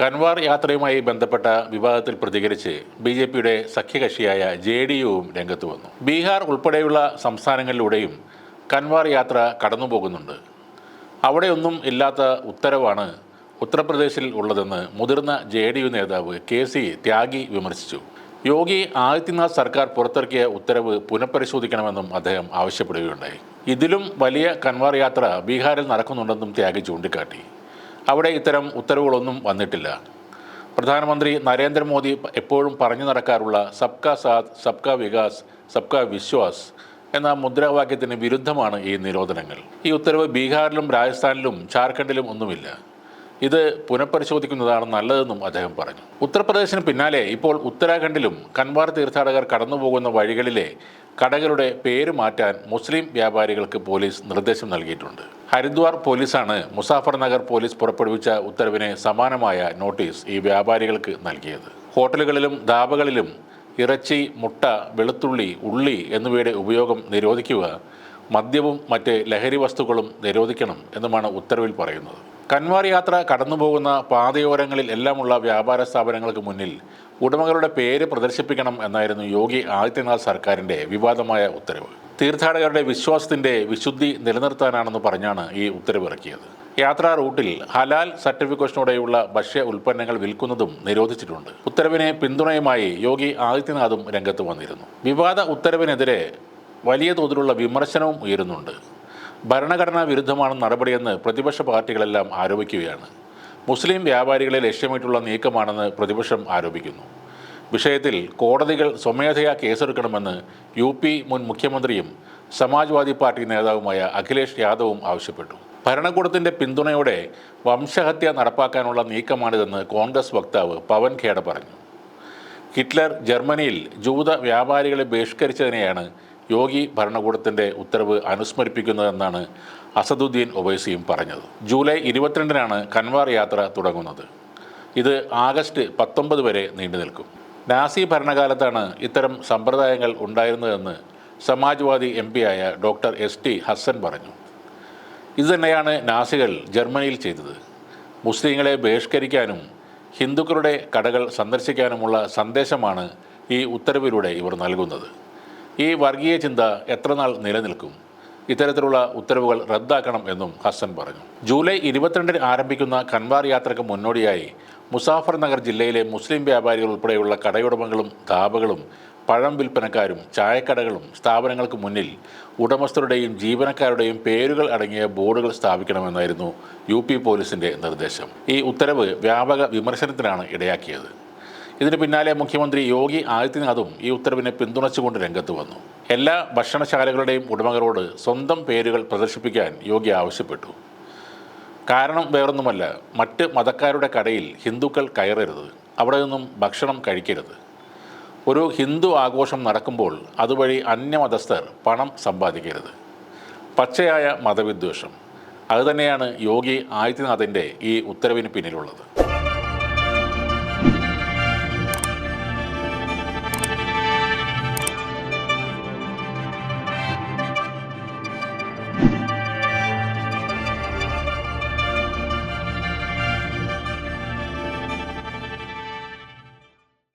കൻവാർ യാത്രയുമായി ബന്ധപ്പെട്ട വിവാദത്തിൽ പ്രതികരിച്ച് ബി.ജെ.പിയുടെ സഖ്യകക്ഷിയായ ജെ.ഡി.യുവും രംഗത്ത് വന്നു. ബീഹാർ ഉൾപ്പെടെയുള്ള സംസ്ഥാനങ്ങളിലൂടെയും കൻവാർ യാത്ര കടന്നുപോകുന്നുണ്ട്. അവിടെയൊന്നും ഇല്ലാത്ത ഉത്തരവാണ് ഉത്തർപ്രദേശിൽ ഉള്ളതെന്ന് മുതിർന്ന ജെ.ഡി.യു നേതാവ് കെ.സി. ത്യാഗി വിമർശിച്ചു. യോഗി ആദിത്യനാഥ് സർക്കാർ പുറത്തിറക്കിയ ഉത്തരവ് പുനഃപരിശോധിക്കണമെന്നും അദ്ദേഹം ആവശ്യപ്പെടുകയുണ്ടായി. ഇതിലും വലിയ കൻവാർ യാത്ര ബീഹാറിൽ നടക്കുന്നുണ്ടെന്നും ത്യാഗി ചൂണ്ടിക്കാട്ടി. അവിടെ ഇത്തരം ഉത്തരവുകളൊന്നും വന്നിട്ടില്ല. പ്രധാനമന്ത്രി നരേന്ദ്രമോദി എപ്പോഴും പറഞ്ഞു നടക്കാറുള്ള സബ്കാ സാത്ത്, സബ്കാ വികാസ്, സബ്കാ വിശ്വാസ് എന്ന മുദ്രാവാക്യത്തിന് വിരുദ്ധമാണ് ഈ നിരോധനങ്ങൾ. ഈ ഉത്തരവ് ബീഹാറിലും രാജസ്ഥാനിലും ജാർഖണ്ഡിലും ഒന്നുമില്ല. ഇത് പുനഃപരിശോധിക്കുന്നതാണ് നല്ലതെന്നും അദ്ദേഹം പറഞ്ഞു. ഉത്തർപ്രദേശിന് പിന്നാലെ ഇപ്പോൾ ഉത്തരാഖണ്ഡിലും കൻവാർ തീർത്ഥാടകർ കടന്നുപോകുന്ന വഴികളിലെ കടകളുടെ പേര് മാറ്റാൻ മുസ്ലിം വ്യാപാരികൾക്ക് പോലീസ് നിർദ്ദേശം നൽകിയിട്ടുണ്ട്. ഹരിദ്വാർ പോലീസാണ് മുസാഫർ നഗർ പോലീസ് പുറപ്പെടുവിച്ച ഉത്തരവിന് സമാനമായ നോട്ടീസ് ഈ വ്യാപാരികൾക്ക് നൽകിയത്. ഹോട്ടലുകളിലും ധാബകളിലും ഇറച്ചി, മുട്ട, വെളുത്തുള്ളി, ഉള്ളി എന്നിവയുടെ ഉപയോഗം നിരോധിക്കുക, മദ്യവും മറ്റ് ലഹരി വസ്തുക്കളും നിരോധിക്കണം എന്നുമാണ് ഉത്തരവിൽ പറയുന്നത്. കൻവാർ യാത്ര കടന്നുപോകുന്ന പാതയോരങ്ങളിൽ എല്ലാമുള്ള വ്യാപാര സ്ഥാപനങ്ങൾക്ക് മുന്നിൽ ഉടമകളുടെ പേര് പ്രദർശിപ്പിക്കണം എന്നായിരുന്നു യോഗി ആദിത്യനാഥ് സർക്കാരിൻ്റെ വിവാദമായ ഉത്തരവ്. തീർത്ഥാടകരുടെ വിശ്വാസത്തിൻ്റെ വിശുദ്ധി നിലനിർത്താനാണെന്ന് പറഞ്ഞാണ് ഈ ഉത്തരവ് ഇറക്കിയത്. യാത്രാ റൂട്ടിൽ ഹലാൽ സർട്ടിഫിക്കേഷനോടെയുള്ള ഭക്ഷ്യ ഉൽപ്പന്നങ്ങൾ വിൽക്കുന്നതും നിരോധിച്ചിട്ടുണ്ട്. ഉത്തരവിനെ പിന്തുണയുമായി യോഗി ആദിത്യനാഥും രംഗത്ത് വന്നിരുന്നു. വിവാദ ഉത്തരവിനെതിരെ വലിയ തോതിലുള്ള വിമർശനവും ഉയരുന്നുണ്ട്. ഭരണഘടനാ വിരുദ്ധമാണ് നടപടിയെന്ന് പ്രതിപക്ഷ പാർട്ടികളെല്ലാം ആരോപിക്കുകയാണ്. മുസ്ലിം വ്യാപാരികളെ ലക്ഷ്യമിട്ടുള്ള നീക്കമാണെന്ന് പ്രതിപക്ഷം ആരോപിക്കുന്നു. വിഷയത്തിൽ കോടതികൾ സ്വമേധയാ കേസെടുക്കണമെന്ന് UP മുൻ മുഖ്യമന്ത്രിയും സമാജ്വാദി പാർട്ടി നേതാവുമായ അഖിലേഷ് യാദവും ആവശ്യപ്പെട്ടു. ഭരണകൂടത്തിൻ്റെ പിന്തുണയോടെ വംശഹത്യ നടപ്പാക്കാനുള്ള നീക്കമാണിതെന്ന് കോൺഗ്രസ് വക്താവ് പവൻ ഖേഡ പറഞ്ഞു. ഹിറ്റ്ലർ ജർമ്മനിയിൽ ജൂത വ്യാപാരികളെ ബഹിഷ്കരിച്ചതിനെയാണ് യോഗി ഭരണകൂടത്തിൻ്റെ ഉത്തരവ് അനുസ്മരിപ്പിക്കുന്നതെന്നാണ് അസദുദ്ദീൻ ഒവൈസിയും പറഞ്ഞത്. ജൂലൈ 22-നാണ് കൻവാർ യാത്ര തുടങ്ങുന്നത്. ഇത് ആഗസ്റ്റ് 19 വരെ നീണ്ടു നിൽക്കും. നാസി ഭരണകാലത്താണ് ഇത്തരം സമ്പ്രദായങ്ങൾ ഉണ്ടായിരുന്നതെന്ന് സമാജ്വാദി MP ആയ ഡോക്ടർ ST ഹസൻ പറഞ്ഞു. ഇതുതന്നെയാണ് നാസികൾ ജർമ്മനിയിൽ ചെയ്തത്. മുസ്ലിങ്ങളെ ബഹിഷ്കരിക്കാനും ഹിന്ദുക്കളുടെ കടകൾ സന്ദർശിക്കാനുമുള്ള സന്ദേശമാണ് ഈ ഉത്തരവിലൂടെ ഇവർ നൽകുന്നത്. ഈ വർഗീയ ചിന്ത എത്രനാൾ നിലനിൽക്കും? ഇത്തരത്തിലുള്ള ഉത്തരവുകൾ റദ്ദാക്കണം എന്നും ഹസൻ പറഞ്ഞു. ജൂലൈ 22-ന് ആരംഭിക്കുന്ന കൻവാർ യാത്രയ്ക്ക് മുന്നോടിയായി മുസാഫർ നഗർ ജില്ലയിലെ മുസ്ലിം വ്യാപാരികൾ ഉൾപ്പെടെയുള്ള കടയുടമകളും ധാബകളും പഴം വിൽപ്പനക്കാരും ചായക്കടകളും സ്ഥാപനങ്ങൾക്ക് മുന്നിൽ ഉടമസ്ഥരുടെയും ജീവനക്കാരുടെയും പേരുകൾ അടങ്ങിയ ബോർഡുകൾ സ്ഥാപിക്കണമെന്നായിരുന്നു UP പോലീസിൻ്റെ നിർദ്ദേശം. ഈ ഉത്തരവ് വ്യാപക വിമർശനത്തിനാണ് ഇടയാക്കിയത്. ഇതിന് പിന്നാലെ മുഖ്യമന്ത്രി യോഗി ആദിത്യനാഥും ഈ ഉത്തരവിനെ പിന്തുണച്ചുകൊണ്ട് രംഗത്ത് വന്നു. എല്ലാ ഭക്ഷണശാലകളുടെയും ഉടമകളോട് സ്വന്തം പേരുകൾ പ്രദർശിപ്പിക്കാൻ യോഗി ആവശ്യപ്പെട്ടു. കാരണം വേറൊന്നുമല്ല, മറ്റ് മതക്കാരുടെ കടയിൽ ഹിന്ദുക്കൾ കയറരുത്, അവിടെ നിന്നും ഭക്ഷണം കഴിക്കരുത്. ഒരു ഹിന്ദു ആഘോഷം നടക്കുമ്പോൾ അതുവഴി അന്യമതസ്ഥർ പണം സമ്പാദിക്കരുത്. പച്ചയായ മതവിദ്വേഷം, അതുതന്നെയാണ് യോഗി ആദിത്യനാഥിൻ്റെ ഈ ഉത്തരവിന് പിന്നിലുള്ളത്.